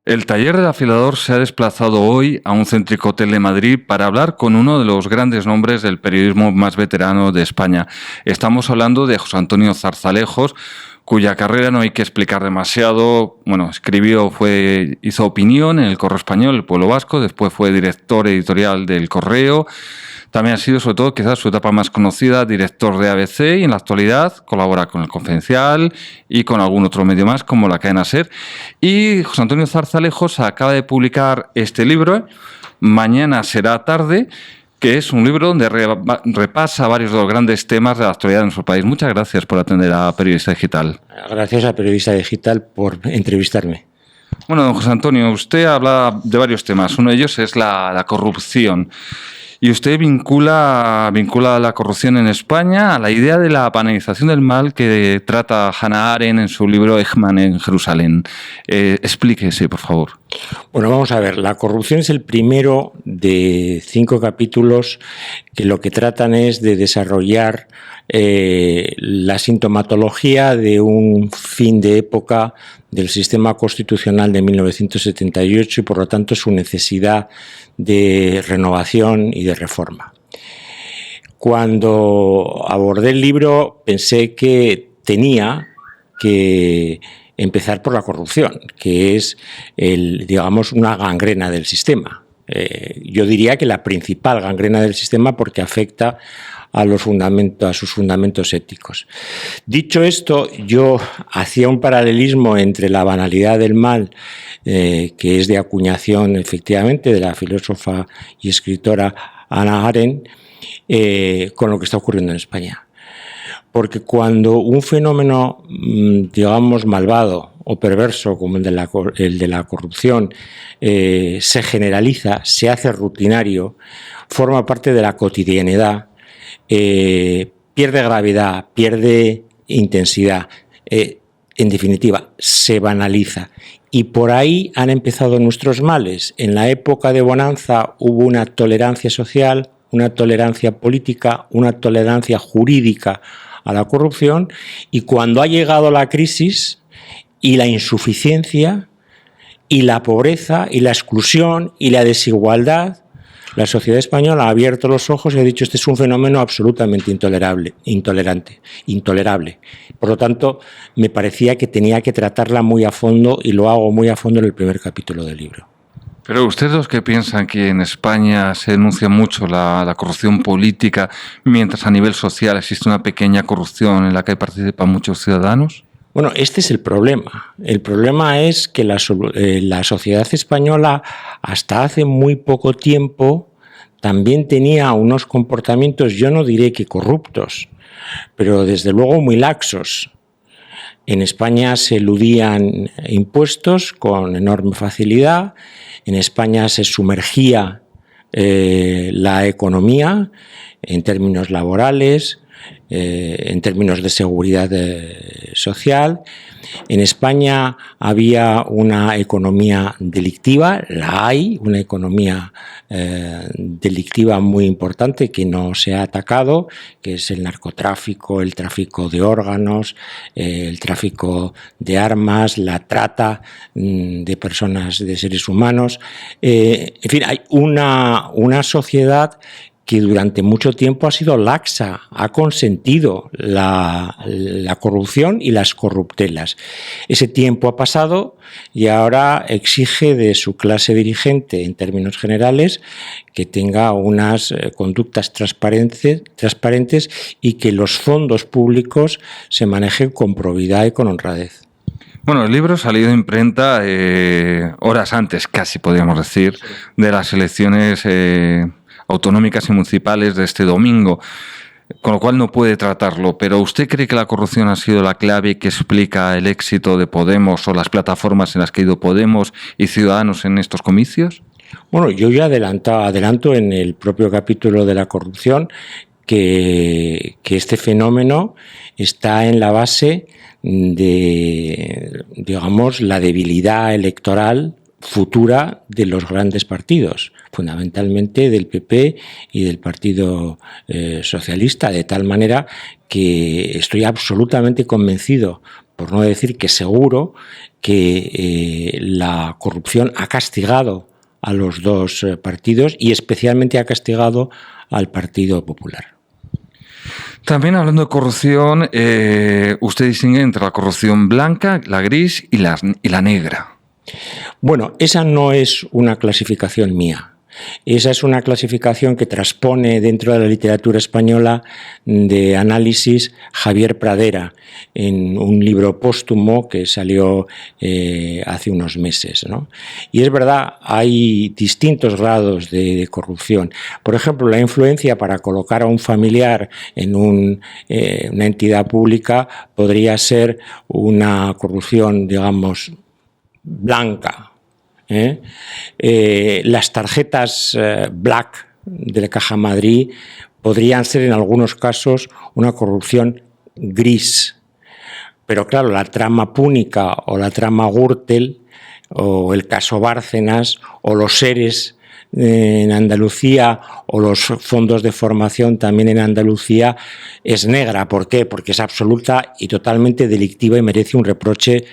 El taller del afilador se ha desplazado hoy a un céntrico hotel de Madrid para hablar con uno de los grandes nombres del periodismo más veterano de España. Estamos hablando de José Antonio Zarzalejos, cuya carrera no hay que explicar demasiado. Bueno, hizo opinión en El Correo Español, El Pueblo Vasco, después fue director editorial del Correo. También ha sido, sobre todo, quizás su etapa más conocida, director de ABC, y en la actualidad colabora con El Confidencial y con algún otro medio más, como la cadena SER. Y José Antonio Zarzalejos acaba de publicar este libro, Mañana será tarde, que es un libro donde repasa varios de los grandes temas de la actualidad de nuestro país. Muchas gracias por atender a Periodista Digital. Gracias a Periodista Digital por entrevistarme. Bueno, don José Antonio, usted habla de varios temas. Uno de ellos es la corrupción. Y usted vincula la corrupción en España a la idea de la banalización del mal que trata Hannah Arendt en su libro Eichmann en Jerusalén. Explíquese, por favor. Bueno, vamos a ver. La corrupción es el primero de 5 capítulos que lo que tratan es de desarrollar la sintomatología de un fin de época del sistema constitucional de 1978 y, por lo tanto, su necesidad de renovación y de reforma. Cuando abordé el libro pensé que tenía que empezar por la corrupción, que es, una gangrena del sistema. Yo diría que la principal gangrena del sistema porque afecta a sus fundamentos éticos. Dicho esto, yo hacía un paralelismo entre la banalidad del mal, que es de acuñación, efectivamente, de la filósofa y escritora Hannah Arendt, con lo que está ocurriendo en España. Porque cuando un fenómeno, malvado o perverso, como el de la corrupción, se generaliza, se hace rutinario, forma parte de la cotidianidad, pierde gravedad, pierde intensidad, en definitiva, se banaliza. Y por ahí han empezado nuestros males. En la época de bonanza hubo una tolerancia social, una tolerancia política, una tolerancia jurídica a la corrupción, y cuando ha llegado la crisis y la insuficiencia y la pobreza y la exclusión y la desigualdad, la sociedad española ha abierto los ojos y ha dicho: este es un fenómeno absolutamente intolerable. Por lo tanto, me parecía que tenía que tratarla muy a fondo, y lo hago muy a fondo en el primer capítulo del libro. Pero ustedes, los que piensan que en España se denuncia mucho la corrupción política, mientras a nivel social existe una pequeña corrupción en la que participan muchos ciudadanos. Bueno, este es el problema. El problema es que la sociedad española, hasta hace muy poco tiempo, también tenía unos comportamientos, yo no diré que corruptos, pero desde luego muy laxos. En España se eludían impuestos con enorme facilidad. En España se sumergía la economía en términos laborales, en términos de seguridad social. En España había una economía delictiva, la hay, una economía delictiva muy importante que no se ha atacado, que es el narcotráfico, el tráfico de órganos, el tráfico de armas, la trata de personas, de seres humanos. En fin, hay una sociedad que durante mucho tiempo ha sido laxa, ha consentido la corrupción y las corruptelas. Ese tiempo ha pasado y ahora exige de su clase dirigente, en términos generales, que tenga unas conductas transparentes y que los fondos públicos se manejen con probidad y con honradez. Bueno, el libro salió de imprenta horas antes, casi podríamos decir, de las elecciones autonómicas y municipales de este domingo, con lo cual no puede tratarlo. Pero ¿usted cree que la corrupción ha sido la clave que explica el éxito de Podemos o las plataformas en las que ha ido Podemos y Ciudadanos en estos comicios? Bueno, yo ya adelanto en el propio capítulo de la corrupción que este fenómeno está en la base de, la debilidad electoral futura de los grandes partidos, fundamentalmente del PP y del Partido Socialista, de tal manera que estoy absolutamente convencido por no decir que seguro, que la corrupción ha castigado a los dos partidos y especialmente ha castigado al Partido Popular. También hablando de corrupción, usted distingue entre la corrupción blanca, la gris y la negra. Bueno, esa no es una clasificación mía. Esa es una clasificación que transpone dentro de la literatura española de análisis Javier Pradera en un libro póstumo que salió hace unos meses, ¿no? Y es verdad, hay distintos grados de corrupción. Por ejemplo, la influencia para colocar a un familiar en una entidad pública podría ser una corrupción, digamos, blanca. Las tarjetas Black de la Caja Madrid podrían ser en algunos casos una corrupción gris, pero claro, la trama Púnica o la trama Gürtel o el caso Bárcenas o los seres en Andalucía o los fondos de formación también en Andalucía es negra. ¿Por qué? Porque es absoluta y totalmente delictiva y merece un reproche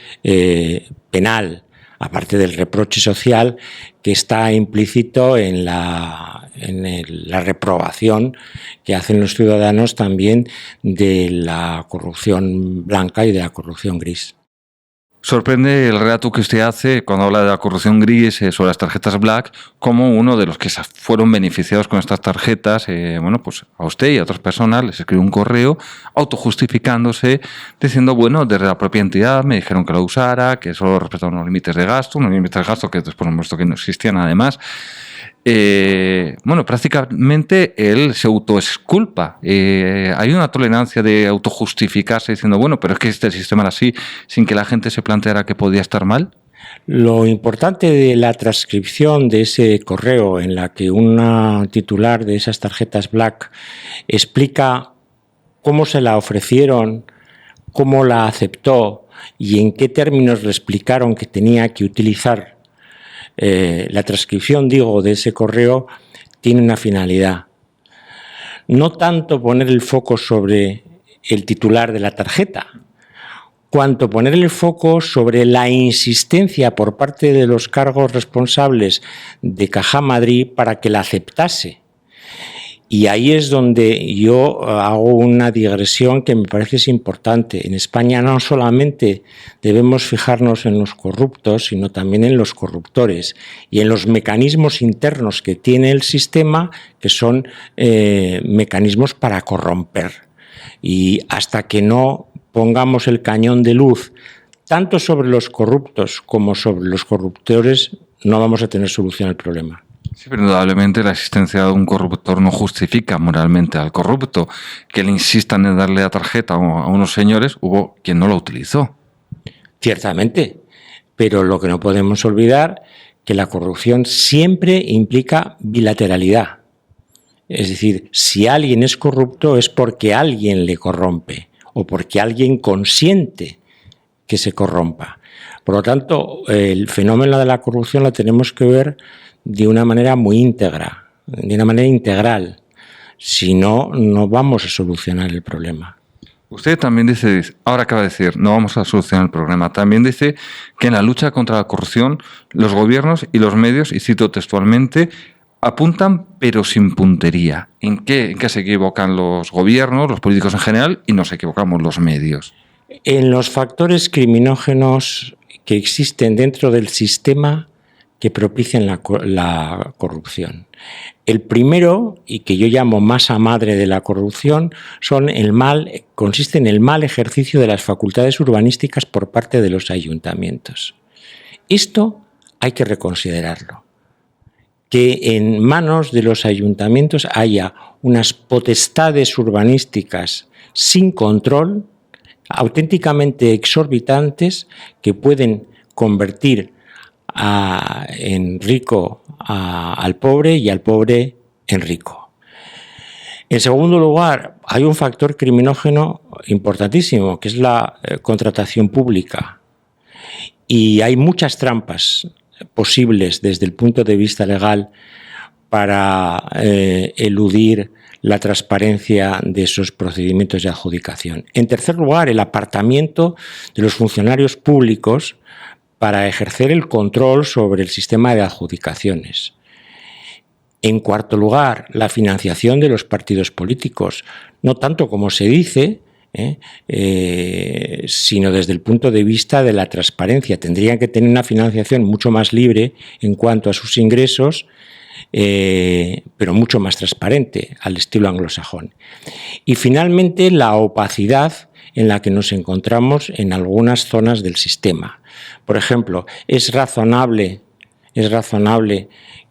penal, aparte del reproche social que está implícito en la reprobación que hacen los ciudadanos también de la corrupción blanca y de la corrupción gris. Sorprende el relato que usted hace cuando habla de la corrupción gris sobre las tarjetas Black, como uno de los que fueron beneficiados con estas tarjetas, bueno, pues a usted y a otras personas les escribió un correo autojustificándose, diciendo, bueno, desde la propia entidad me dijeron que lo usara, que solo respetaban unos límites de gasto que después hemos visto que no existían además. Bueno, prácticamente él se autoexculpa. Hay una tolerancia de autojustificarse diciendo, bueno, pero es que este sistema era así, sin que la gente se planteara que podía estar mal. Lo importante de la transcripción de ese correo en la que una titular de esas tarjetas Black explica cómo se la ofrecieron, cómo la aceptó y en qué términos le explicaron que tenía que utilizar la transcripción, digo, de ese correo tiene una finalidad. No tanto poner el foco sobre el titular de la tarjeta, cuanto poner el foco sobre la insistencia por parte de los cargos responsables de Caja Madrid para que la aceptase. Y ahí es donde yo hago una digresión que me parece importante. En España no solamente debemos fijarnos en los corruptos, sino también en los corruptores y en los mecanismos internos que tiene el sistema, que son mecanismos para corromper. Y hasta que no pongamos el cañón de luz tanto sobre los corruptos como sobre los corruptores, no vamos a tener solución al problema. Sí, pero indudablemente la existencia de un corruptor no justifica moralmente al corrupto. Que le insistan en darle la tarjeta a unos señores, hubo quien no la utilizó. Ciertamente, pero lo que no podemos olvidar que la corrupción siempre implica bilateralidad. Es decir, si alguien es corrupto es porque alguien le corrompe o porque alguien consiente que se corrompa. Por lo tanto, el fenómeno de la corrupción lo tenemos que ver de una manera muy íntegra, de una manera integral. Si no, no vamos a solucionar el problema. Usted también dice, ahora acaba de decir, no vamos a solucionar el problema. También dice que en la lucha contra la corrupción, los gobiernos y los medios, y cito textualmente, apuntan pero sin puntería. ¿En qué se equivocan los gobiernos, los políticos en general, y nos equivocamos los medios? En los factores criminógenos que existen dentro del sistema que propician la corrupción. El primero, y que yo llamo masa madre de la corrupción, consiste en el mal ejercicio de las facultades urbanísticas por parte de los ayuntamientos. Esto hay que reconsiderarlo. Que en manos de los ayuntamientos haya unas potestades urbanísticas sin control, auténticamente exorbitantes, que pueden convertir en rico al pobre y al pobre en rico. En segundo lugar, hay un factor criminógeno importantísimo, que es la contratación pública. Y hay muchas trampas posibles desde el punto de vista legal para eludir la transparencia de esos procedimientos de adjudicación. En tercer lugar, el apartamiento de los funcionarios públicos para ejercer el control sobre el sistema de adjudicaciones. En cuarto lugar, la financiación de los partidos políticos, no tanto como se dice, sino desde el punto de vista de la transparencia. Tendrían que tener una financiación mucho más libre en cuanto a sus ingresos, pero mucho más transparente, al estilo anglosajón. Y finalmente, la opacidad en la que nos encontramos en algunas zonas del sistema. Por ejemplo, es razonable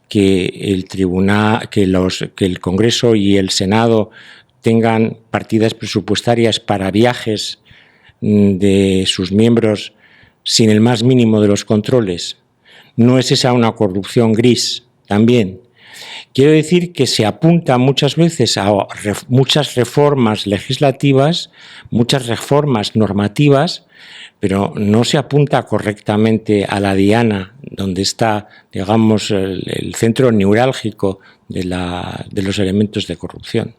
que el tribunal, que el Congreso y el Senado tengan partidas presupuestarias para viajes de sus miembros sin el más mínimo de los controles. ¿No es esa una corrupción gris también? Quiero decir que se apunta muchas veces a muchas reformas legislativas, muchas reformas normativas, pero no se apunta correctamente a la diana, donde está, digamos, el centro neurálgico de los elementos de corrupción.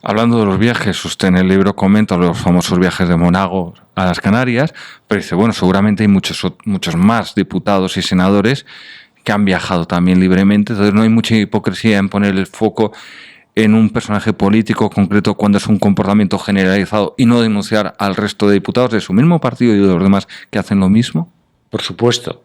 Hablando de los viajes, usted en el libro comenta los famosos viajes de Monago a las Canarias, pero dice, bueno, seguramente hay muchos más diputados y senadores que han viajado también libremente, entonces no hay mucha hipocresía en poner el foco en un personaje político concreto cuando es un comportamiento generalizado y no denunciar al resto de diputados de su mismo partido y de los demás que hacen lo mismo? Por supuesto.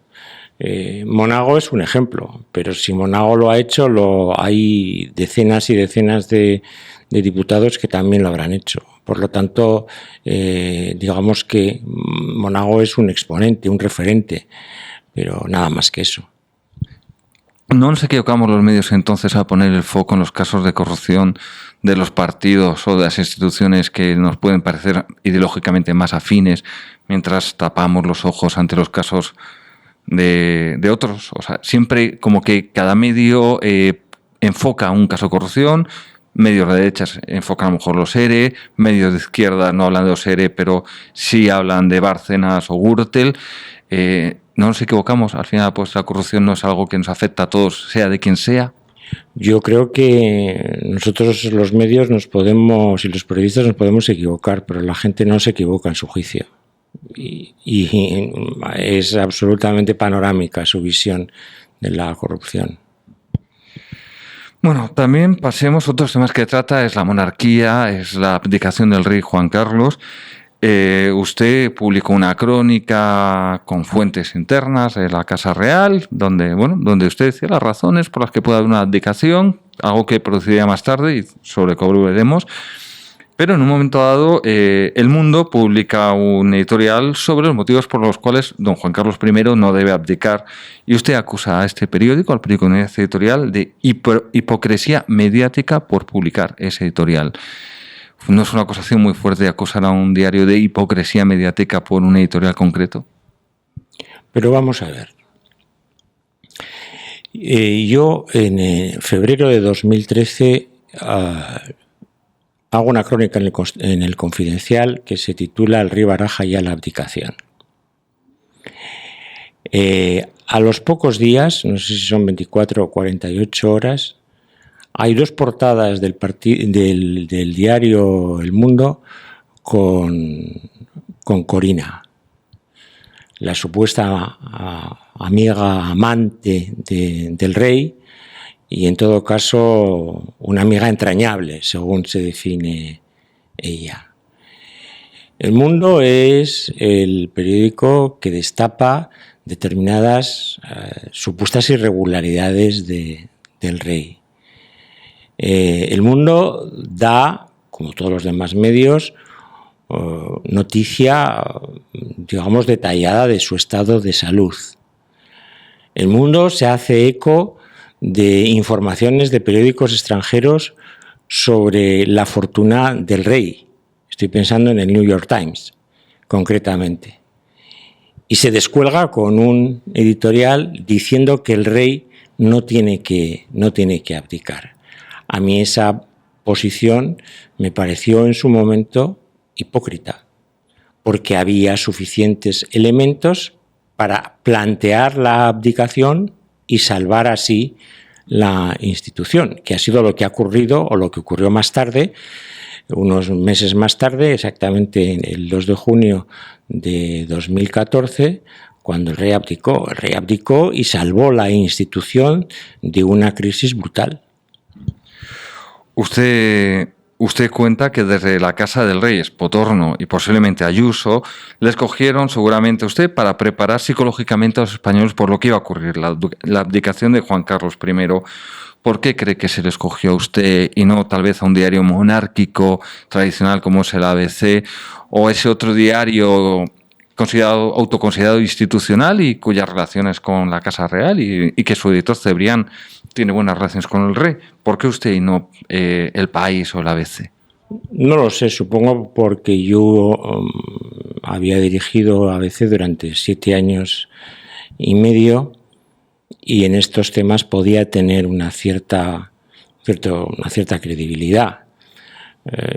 Monago es un ejemplo, pero si Monago lo ha hecho, hay decenas y decenas de diputados que también lo habrán hecho. Por lo tanto, digamos que Monago es un exponente, un referente, pero nada más que eso. ¿No nos equivocamos los medios entonces a poner el foco en los casos de corrupción de los partidos o de las instituciones que nos pueden parecer ideológicamente más afines, mientras tapamos los ojos ante los casos de otros? O sea, siempre como que cada medio enfoca un caso de corrupción, medios de derechas enfocan a lo mejor los ERE, medios de izquierda no hablan de los ERE, pero sí hablan de Bárcenas o Gürtel. ¿No nos equivocamos? Al final, pues la corrupción no es algo que nos afecta a todos, sea de quien sea. Yo creo que nosotros los medios y los periodistas nos podemos equivocar, pero la gente no se equivoca en su juicio. Y es absolutamente panorámica su visión de la corrupción. Bueno, también pasemos, otros temas que trata es la monarquía, es la abdicación del rey Juan Carlos. Usted publicó una crónica con fuentes internas de la Casa Real, donde usted decía las razones por las que puede haber una abdicación, algo que produciría más tarde y sobre lo que veremos. Pero en un momento dado, El Mundo publica un editorial sobre los motivos por los cuales don Juan Carlos I no debe abdicar. Y usted acusa a este periódico, al periódico Editorial, de hipocresía mediática por publicar ese editorial. ¿No es una acusación muy fuerte acusar a un diario de hipocresía mediática por un editorial concreto? Pero vamos a ver. Yo en febrero de 2013 hago una crónica en el Confidencial que se titula El rey Baraja y a la abdicación. A los pocos días, no sé si son 24 o 48 horas, hay dos portadas del diario El Mundo con Corina, la supuesta amiga amante del rey, y en todo caso una amiga entrañable, según se define ella. El Mundo es el periódico que destapa determinadas supuestas irregularidades del rey. El Mundo da, como todos los demás medios, noticia, digamos, detallada de su estado de salud. El Mundo se hace eco de informaciones de periódicos extranjeros sobre la fortuna del rey. Estoy pensando en el New York Times, concretamente. Y se descuelga con un editorial diciendo que el rey no tiene que abdicar. A mí esa posición me pareció en su momento hipócrita, porque había suficientes elementos para plantear la abdicación y salvar así la institución, que ha sido lo que ha ocurrido o lo que ocurrió más tarde, unos meses más tarde, exactamente en el 2 de junio de 2014, cuando el rey abdicó. El rey abdicó y salvó la institución de una crisis brutal. Usted cuenta que desde la Casa del Rey, Espotorno y posiblemente Ayuso, le escogieron seguramente a usted para preparar psicológicamente a los españoles por lo que iba a ocurrir, la abdicación de Juan Carlos I. ¿Por qué cree que se le escogió a usted y no tal vez a un diario monárquico tradicional como es el ABC o ese otro diario autoconsiderado institucional y cuyas relaciones con la Casa Real y que su editor Cebrián tiene buenas relaciones con el rey? ¿Por qué usted y no El País o el ABC? No lo sé, supongo porque yo había dirigido ABC durante 7 años y medio y en estos temas podía tener una cierta credibilidad.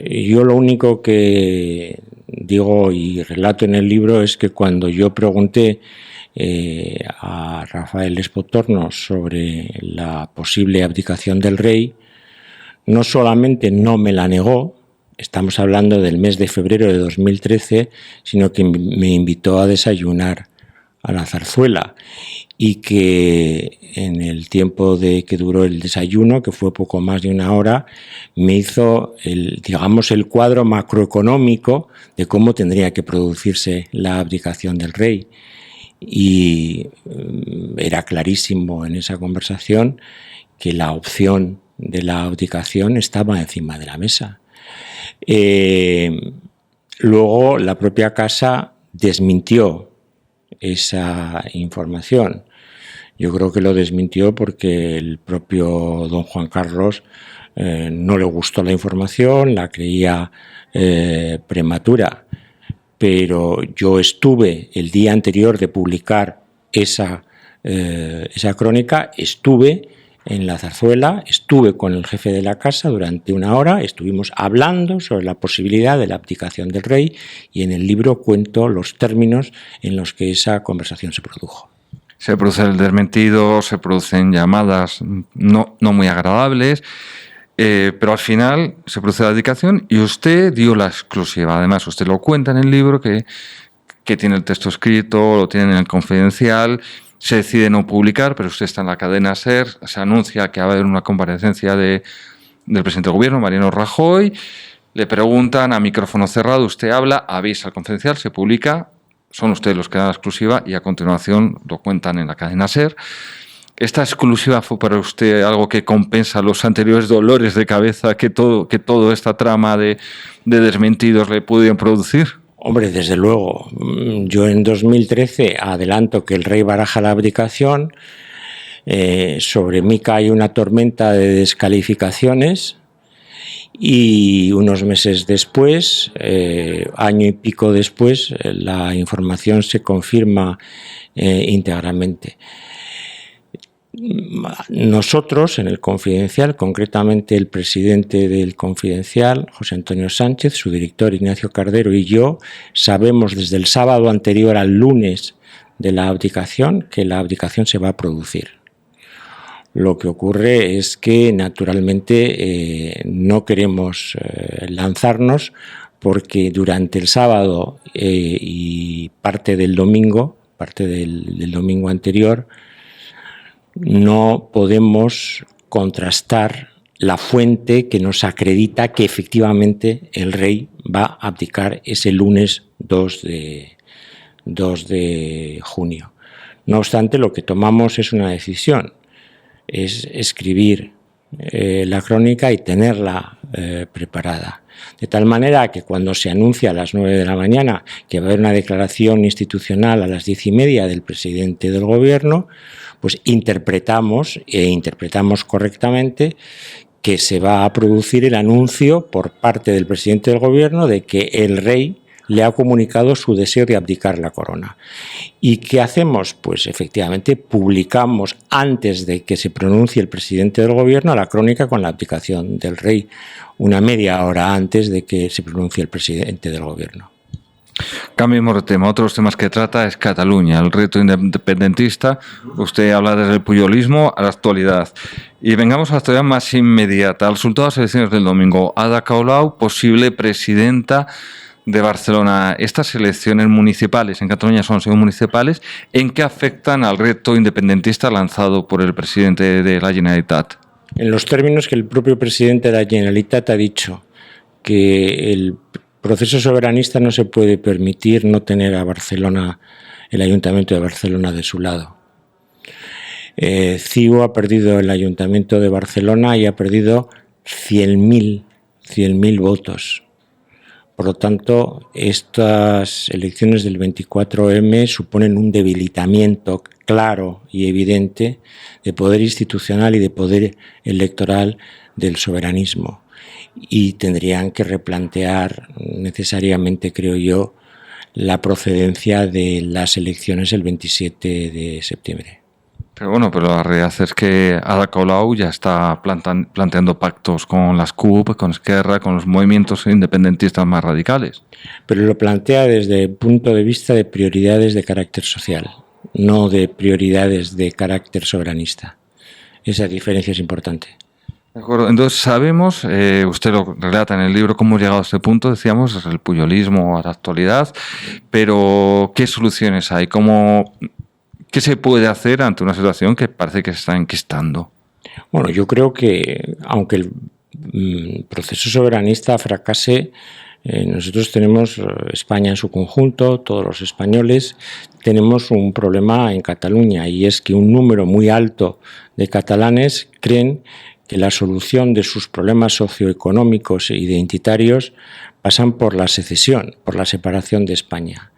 Yo lo único que digo y relato en el libro es que cuando yo pregunté a Rafael Espotorno sobre la posible abdicación del rey, no solamente no me la negó, estamos hablando del mes de febrero de 2013, sino que me invitó a desayunar a la Zarzuela y que en el tiempo de que duró el desayuno, que fue poco más de 1 hora, me hizo el cuadro macroeconómico de cómo tendría que producirse la abdicación del rey. Y era clarísimo en esa conversación que la opción de la abdicación estaba encima de la mesa. Luego la propia casa desmintió esa información. Yo creo que lo desmintió porque el propio don Juan Carlos no le gustó la información, la creía prematura. Pero yo estuve el día anterior de publicar esa crónica, estuve en la Zarzuela, estuve con el jefe de la casa durante 1 hora, estuvimos hablando sobre la posibilidad de la abdicación del rey y en el libro cuento los términos en los que esa conversación se produjo. Se produce el desmentido, se producen llamadas no muy agradables, pero al final se produce la abdicación y usted dio la exclusiva. Además, usted lo cuenta en el libro que tiene el texto escrito, lo tiene en el Confidencial. Se decide no publicar, pero usted está en la cadena SER, se anuncia que va a haber una comparecencia del presidente del gobierno, Mariano Rajoy, le preguntan a micrófono cerrado, usted habla, avisa al Confidencial, se publica, son ustedes los que dan la exclusiva y a continuación lo cuentan en la cadena SER. ¿Esta exclusiva fue para usted algo que compensa los anteriores dolores de cabeza que toda esta trama de desmentidos le pudieron producir? Hombre, desde luego. Yo en 2013 adelanto que el rey baraja la abdicación, sobre mí cae una tormenta de descalificaciones y unos meses después, año y pico después, la información se confirma íntegramente. Nosotros en el Confidencial, concretamente el presidente del Confidencial, José Antonio Sánchez, su director Ignacio Cardero y yo, sabemos desde el sábado anterior al lunes de la abdicación que la abdicación se va a producir. Lo que ocurre es que naturalmente no queremos lanzarnos porque durante el sábado y parte del domingo anterior, no podemos contrastar la fuente que nos acredita que efectivamente el rey va a abdicar ese lunes 2 de junio. No obstante, lo que tomamos es una decisión, es escribir la crónica y tenerla preparada. De tal manera que cuando se anuncia a las 9 de la mañana que va a haber una declaración institucional a las 10:30 del presidente del gobierno, pues interpretamos correctamente que se va a producir el anuncio por parte del presidente del gobierno de que el rey le ha comunicado su deseo de abdicar la corona. ¿Y qué hacemos? Pues efectivamente publicamos antes de que se pronuncie el presidente del gobierno la crónica con la abdicación del rey, una media hora antes de que se pronuncie el presidente del gobierno. Cambiemos de tema. Otro de los temas que trata es Cataluña, el reto independentista. Usted habla desde el puyolismo a la actualidad. Y vengamos a la actualidad más inmediata. Al resultado de las elecciones del domingo, Ada Colau, posible presidenta de Barcelona. Estas elecciones municipales en Cataluña son municipales. ¿En qué afectan al reto independentista lanzado por el presidente de la Generalitat? En los términos que el propio presidente de la Generalitat ha dicho, que el proceso soberanista no se puede permitir no tener a Barcelona, el Ayuntamiento de Barcelona, de su lado. CiU ha perdido el Ayuntamiento de Barcelona y ha perdido 100.000 votos. Por lo tanto, estas elecciones del 24M suponen un debilitamiento claro y evidente de poder institucional y de poder electoral del soberanismo. Y tendrían que replantear necesariamente, creo yo, la procedencia de las elecciones el 27 de septiembre. Pero la realidad es que Ada Colau ya está planteando pactos con las CUP, con Esquerra, con los movimientos independentistas más radicales. Pero lo plantea desde el punto de vista de prioridades de carácter social, no de prioridades de carácter soberanista. Esa diferencia es importante. De acuerdo. Entonces sabemos, usted lo relata en el libro, cómo hemos llegado a este punto, decíamos, es el puyolismo a la actualidad, pero ¿qué soluciones hay? ¿Qué se puede hacer ante una situación que parece que se está enquistando? Bueno, yo creo que aunque el proceso soberanista fracase, nosotros tenemos, España en su conjunto, todos los españoles, tenemos un problema en Cataluña, y es que un número muy alto de catalanes creen que la solución de sus problemas socioeconómicos e identitarios pasan por la secesión, por la separación de España.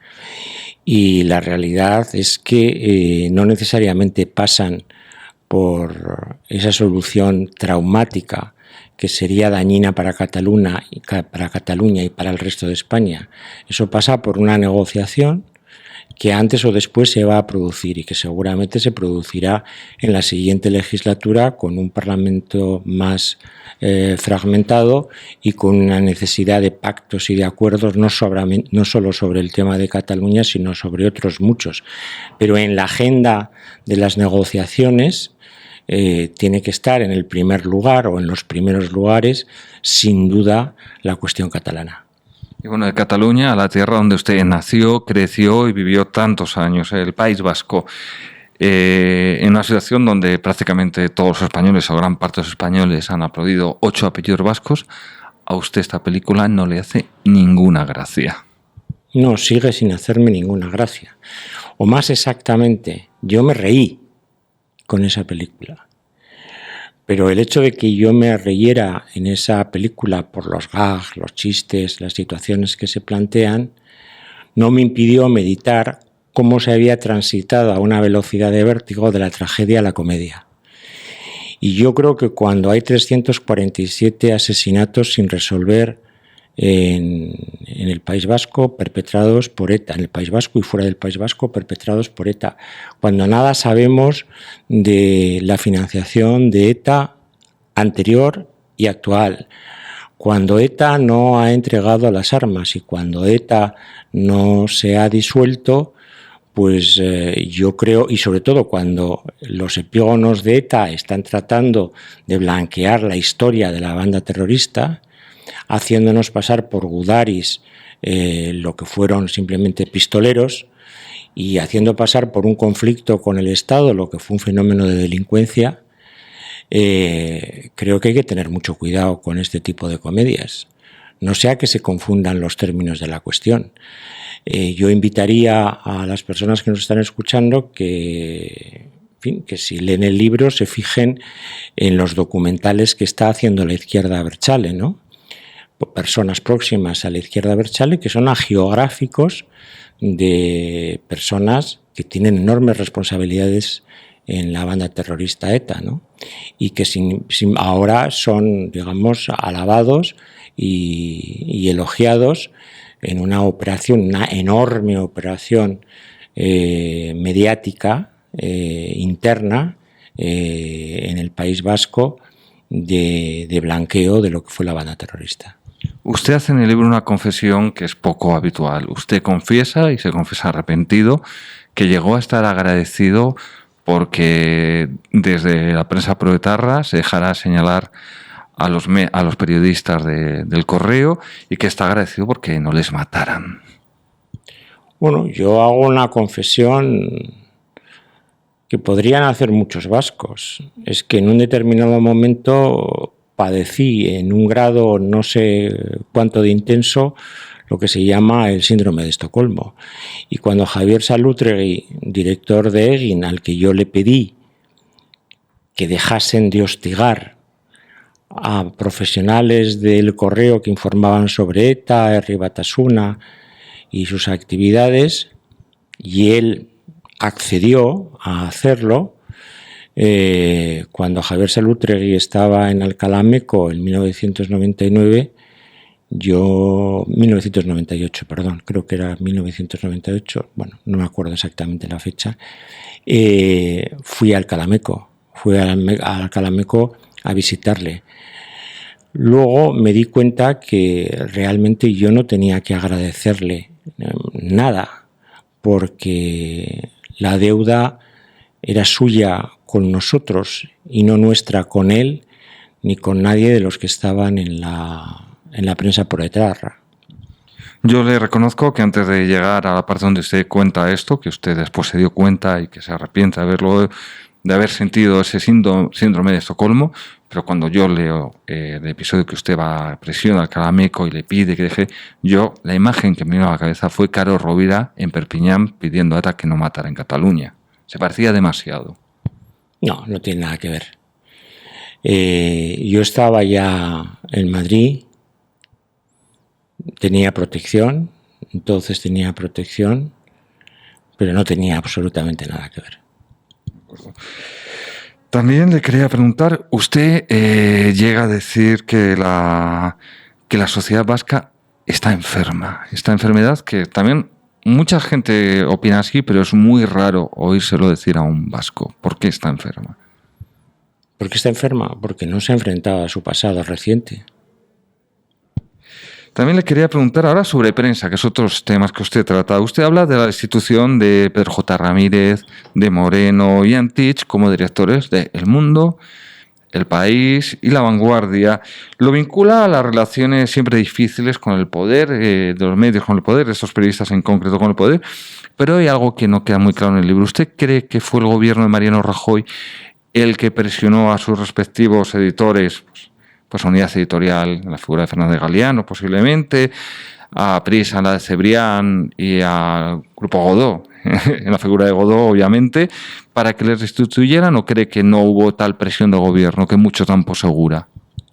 Y la realidad es que no necesariamente pasan por esa solución traumática que sería dañina para Cataluña y para el resto de España. Eso pasa por una negociación que antes o después se va a producir y que seguramente se producirá en la siguiente legislatura con un Parlamento más fragmentado y con una necesidad de pactos y de acuerdos no solo sobre el tema de Cataluña, sino sobre otros muchos. Pero en la agenda de las negociaciones tiene que estar en el primer lugar o en los primeros lugares, sin duda, la cuestión catalana. Y de Cataluña a la tierra donde usted nació, creció y vivió tantos años, el País Vasco, en una situación donde prácticamente todos los españoles o gran parte de los españoles han aplaudido 8 apellidos vascos, a usted esta película no le hace ninguna gracia. No, sigue sin hacerme ninguna gracia. O más exactamente, yo me reí con esa película. Pero el hecho de que yo me riera en esa película por los gags, los chistes, las situaciones que se plantean, no me impidió meditar cómo se había transitado a una velocidad de vértigo de la tragedia a la comedia. Y yo creo que cuando hay 347 asesinatos sin resolver en el País Vasco perpetrados por ETA, en el País Vasco y fuera del País Vasco perpetrados por ETA, cuando nada sabemos de la financiación de ETA anterior y actual, cuando ETA no ha entregado las armas y cuando ETA no se ha disuelto, pues yo creo, y sobre todo cuando los epígonos de ETA están tratando de blanquear la historia de la banda terrorista, haciéndonos pasar por gudaris, lo que fueron simplemente pistoleros, y haciendo pasar por un conflicto con el Estado, lo que fue un fenómeno de delincuencia, creo que hay que tener mucho cuidado con este tipo de comedias. No sea que se confundan los términos de la cuestión. Yo invitaría a las personas que nos están escuchando que si leen el libro se fijen en los documentales que está haciendo la izquierda abertzale, ¿no? Personas próximas a la izquierda abertzale que son agiográficos de personas que tienen enormes responsabilidades en la banda terrorista ETA, ¿no? Y que ahora son, digamos, alabados y elogiados en una operación, una enorme operación mediática interna en el País Vasco de blanqueo de lo que fue la banda terrorista. Usted hace en el libro una confesión que es poco habitual. Usted confiesa, y se confiesa arrepentido, que llegó a estar agradecido porque desde la prensa proetarra se dejara señalar a los periodistas del Correo, y que está agradecido porque no les mataran. Bueno, yo hago una confesión que podrían hacer muchos vascos. Es que en un determinado momento padecí en un grado no sé cuánto de intenso lo que se llama el síndrome de Estocolmo. Y cuando Javier Salútregui, director de Egin, al que yo le pedí que dejasen de hostigar a profesionales del Correo que informaban sobre ETA, Herri Batasuna y sus actividades, y él accedió a hacerlo, cuando Javier Salútregui estaba en Alcalá Meco en 1998, perdón, creo que era 1998, bueno, no me acuerdo exactamente la fecha, fui a Alcalá Meco a visitarle. Luego me di cuenta que realmente yo no tenía que agradecerle nada, porque la deuda era suya con nosotros y no nuestra con él ni con nadie de los que estaban en la prensa proetarra. Yo le reconozco que antes de llegar a la parte donde usted cuenta esto, que usted después se dio cuenta y que se arrepiente de haber sentido ese síndrome de Estocolmo, pero cuando yo leo el episodio que usted va a prisión al Alcalá Meco y le pide que deje, la imagen que me vino a la cabeza fue Caro Rovira en Perpiñán pidiendo a ETA que no matara en Cataluña. Se parecía demasiado. No, no tiene nada que ver. Yo estaba ya en Madrid, tenía protección, pero no tenía absolutamente nada que ver. También le quería preguntar, usted llega a decir que la sociedad vasca está enferma, esta enfermedad que también mucha gente opina así, pero es muy raro oírselo decir a un vasco. ¿Por qué está enferma? ¿Por qué está enferma? Porque no se ha enfrentado a su pasado reciente. También le quería preguntar ahora sobre prensa, que es otros temas que usted trata. Usted habla de la destitución de Pedro J. Ramírez, de Moreno y Antich como directores de El Mundo, El País y La Vanguardia. Lo vincula a las relaciones siempre difíciles con el poder, de los medios con el poder, de estos periodistas en concreto con el poder, pero hay algo que no queda muy claro en el libro. ¿Usted cree que fue el gobierno de Mariano Rajoy el que presionó a sus respectivos editores, pues a Unidad Editorial, la figura de Fernández Galiano posiblemente, a Prisa, la de Cebrián, y a Grupo Godó, en la figura de Godó obviamente, para que les destituyeran, o cree que no hubo tal presión del gobierno, que mucho dan por segura?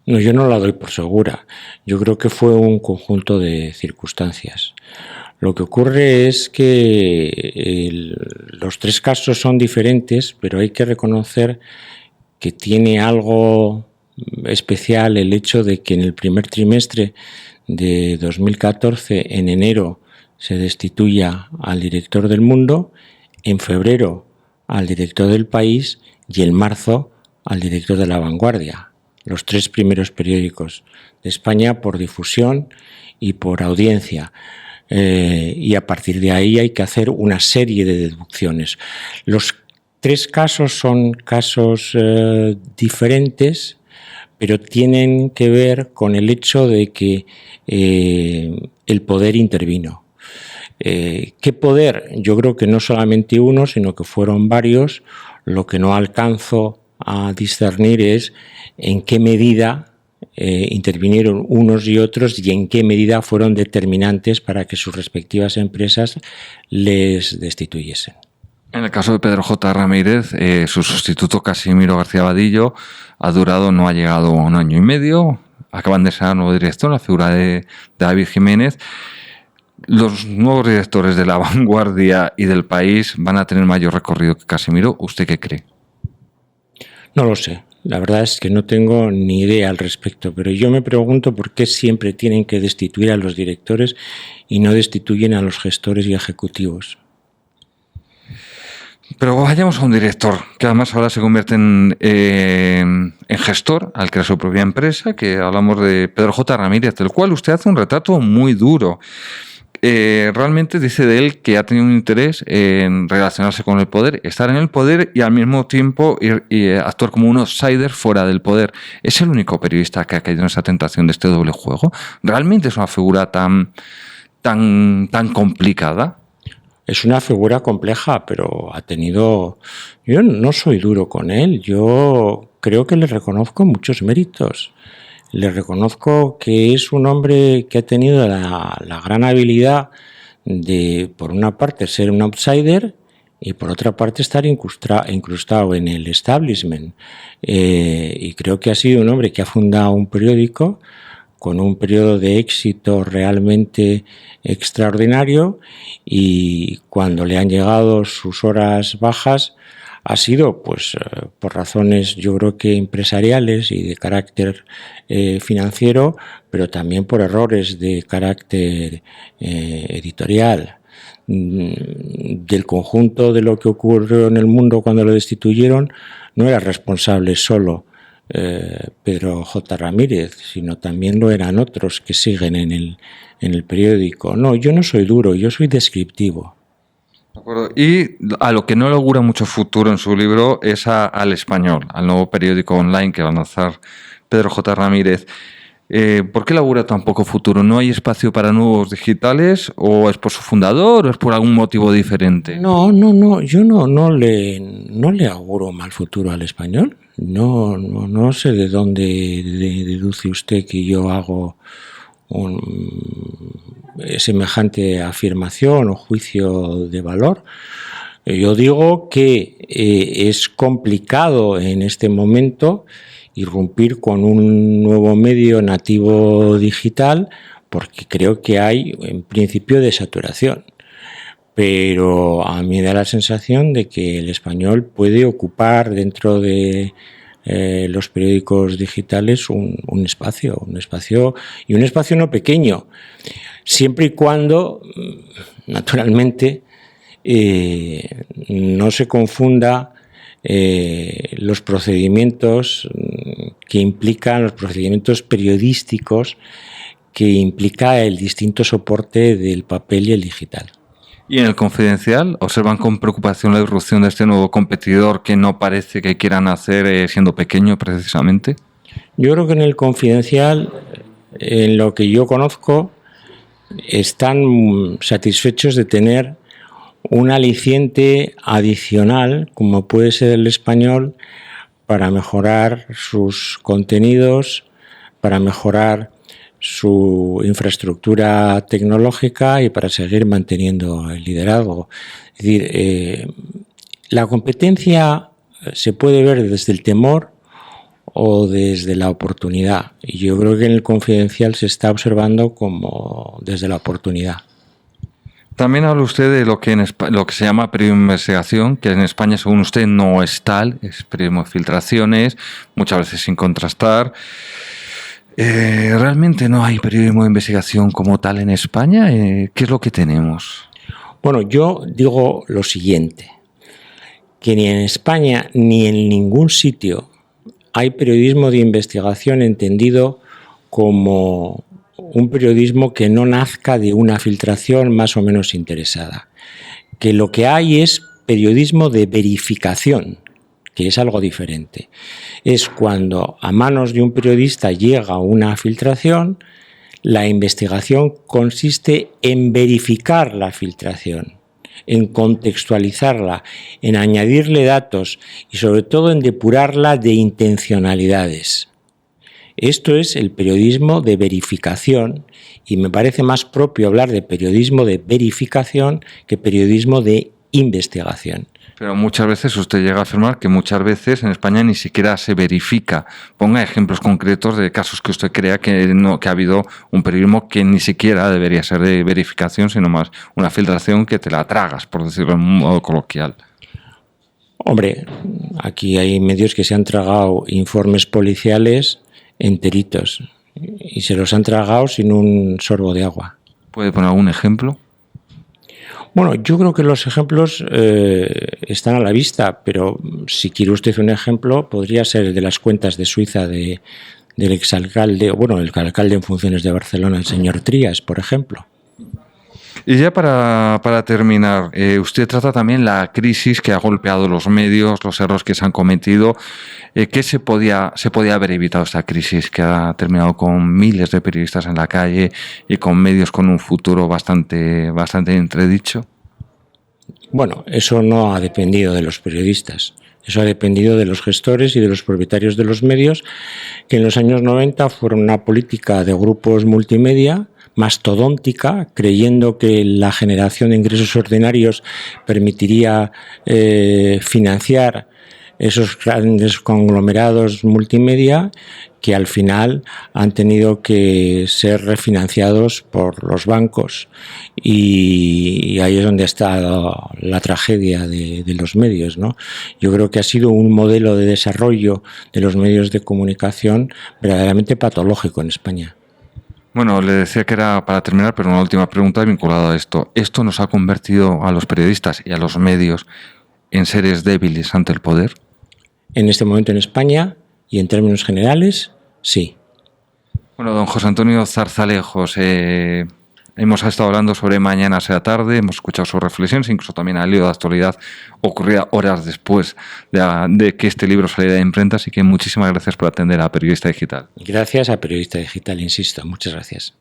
No, yo no la doy por segura. Yo creo que fue un conjunto de circunstancias. Lo que ocurre es que los tres casos son diferentes, pero hay que reconocer que tiene algo especial el hecho de que en el primer trimestre de 2014, en enero, se destituya al director del Mundo, en febrero al director del País y en marzo al director de La Vanguardia, los tres primeros periódicos de España por difusión y por audiencia. Y a partir de ahí hay que hacer una serie de deducciones. Los tres casos son casos diferentes, pero tienen que ver con el hecho de que el poder intervino. ¿Qué poder? Yo creo que no solamente uno, sino que fueron varios. Lo que no alcanzo a discernir es en qué medida intervinieron unos y otros y en qué medida fueron determinantes para que sus respectivas empresas les destituyesen. En el caso de Pedro J. Ramírez, su sustituto Casimiro García Vadillo no ha llegado a 1 año y medio. Acaban de ser nuevo director, la figura de David Jiménez. Los nuevos directores de La Vanguardia y del País van a tener mayor recorrido que Casimiro. ¿Usted qué cree? No lo sé. La verdad es que no tengo ni idea al respecto, pero yo me pregunto por qué siempre tienen que destituir a los directores y no destituyen a los gestores y ejecutivos. Pero vayamos a un director, que además ahora se convierte en gestor al crear su propia empresa, que hablamos de Pedro J. Ramírez, del cual usted hace un retrato muy duro. Realmente dice de él que ha tenido un interés en relacionarse con el poder, estar en el poder y al mismo tiempo actuar como un outsider fuera del poder. ¿Es el único periodista que ha caído en esa tentación de este doble juego? ¿Realmente es una figura tan complicada? Es una figura compleja, pero ha tenido... Yo no soy duro con él, yo creo que le reconozco muchos méritos. Le reconozco que es un hombre que ha tenido la gran habilidad de, por una parte, ser un outsider y por otra parte estar incrustado en el establishment. Y creo que ha sido un hombre que ha fundado un periódico con un periodo de éxito realmente extraordinario, y cuando le han llegado sus horas bajas ha sido pues por razones, yo creo que empresariales y de carácter financiero, pero también por errores de carácter editorial. Del conjunto de lo que ocurrió en el mundo cuando lo destituyeron no era responsable solo Pedro J. Ramírez, sino también lo eran otros que siguen en el periódico. No, yo no soy duro, yo soy descriptivo. De acuerdo. Y a lo que no le augura mucho futuro en su libro es al Español, al nuevo periódico online que va a lanzar Pedro J. Ramírez. ¿Por qué le augura tan poco futuro? ¿No hay espacio para nuevos digitales? ¿O es por su fundador? ¿O es por algún motivo diferente? No, yo no le auguro mal futuro al Español. No sé de dónde deduce usted que yo hago semejante afirmación o juicio de valor. Yo digo que es complicado en este momento irrumpir con un nuevo medio nativo digital, porque creo que hay en principio de saturación. Pero a mí me da la sensación de que el español puede ocupar dentro de los periódicos digitales un espacio y un espacio no pequeño, siempre y cuando, naturalmente, no se confunda los procedimientos que implican, los procedimientos periodísticos que implica el distinto soporte del papel y el digital. ¿Y en el Confidencial observan con preocupación la irrupción de este nuevo competidor que no parece que quieran hacer siendo pequeño precisamente? Yo creo que en el Confidencial, en lo que yo conozco, están satisfechos de tener un aliciente adicional, como puede ser el Español, para mejorar sus contenidos, para mejorar su infraestructura tecnológica y para seguir manteniendo el liderazgo. Es decir, la competencia se puede ver desde el temor o desde la oportunidad. Y yo creo que en el Confidencial se está observando como desde la oportunidad. También habla usted de lo que se llama periodismo de investigación, que en España, según usted, no es tal, es periodismo de filtraciones, muchas veces sin contrastar. ¿Realmente no hay periodismo de investigación como tal en España? ¿Qué es lo que tenemos? Bueno, yo digo lo siguiente, que ni en España ni en ningún sitio hay periodismo de investigación entendido como un periodismo que no nazca de una filtración más o menos interesada. Que lo que hay es periodismo de verificación, que es algo diferente. Es cuando a manos de un periodista llega una filtración, la investigación consiste en verificar la filtración, en contextualizarla, en añadirle datos y sobre todo en depurarla de intencionalidades. Esto es el periodismo de verificación y me parece más propio hablar de periodismo de verificación que periodismo de investigación. Pero muchas veces usted llega a afirmar que muchas veces en España ni siquiera se verifica. Ponga ejemplos concretos de casos que usted crea que ha habido un periodismo que ni siquiera debería ser de verificación, sino más una filtración que te la tragas, por decirlo en un modo coloquial. Hombre, aquí hay medios que se han tragado informes policiales enteritos y se los han tragado sin un sorbo de agua. ¿Puede poner algún ejemplo? Bueno, yo creo que los ejemplos están a la vista, pero si quiere usted un ejemplo, podría ser el de las cuentas de Suiza del exalcalde, bueno, el alcalde en funciones de Barcelona, el señor Trías, por ejemplo. Y ya para terminar, usted trata también la crisis que ha golpeado los medios, los errores que se han cometido. ¿Qué se podía haber evitado esta crisis que ha terminado con miles de periodistas en la calle y con medios con un futuro bastante entredicho? Bueno, eso no ha dependido de los periodistas. Eso ha dependido de los gestores y de los propietarios de los medios, que en los años 90 fueron una política de grupos multimedia mastodóntica, creyendo que la generación de ingresos ordinarios permitiría financiar esos grandes conglomerados multimedia, que al final han tenido que ser refinanciados por los bancos, y ahí es donde está la tragedia de los medios, ¿no? Yo creo que ha sido un modelo de desarrollo de los medios de comunicación verdaderamente patológico en España. Bueno, le decía que era para terminar, pero una última pregunta vinculada a esto. ¿Esto nos ha convertido a los periodistas y a los medios en seres débiles ante el poder? En este momento en España, y en términos generales, sí. Bueno, don José Antonio Zarzalejos, hemos estado hablando sobre Mañana sea tarde, hemos escuchado sus reflexiones, incluso también al lío de actualidad ocurrida horas después de que este libro saliera de imprenta, así que muchísimas gracias por atender a Periodista Digital. Gracias a Periodista Digital, insisto, muchas gracias.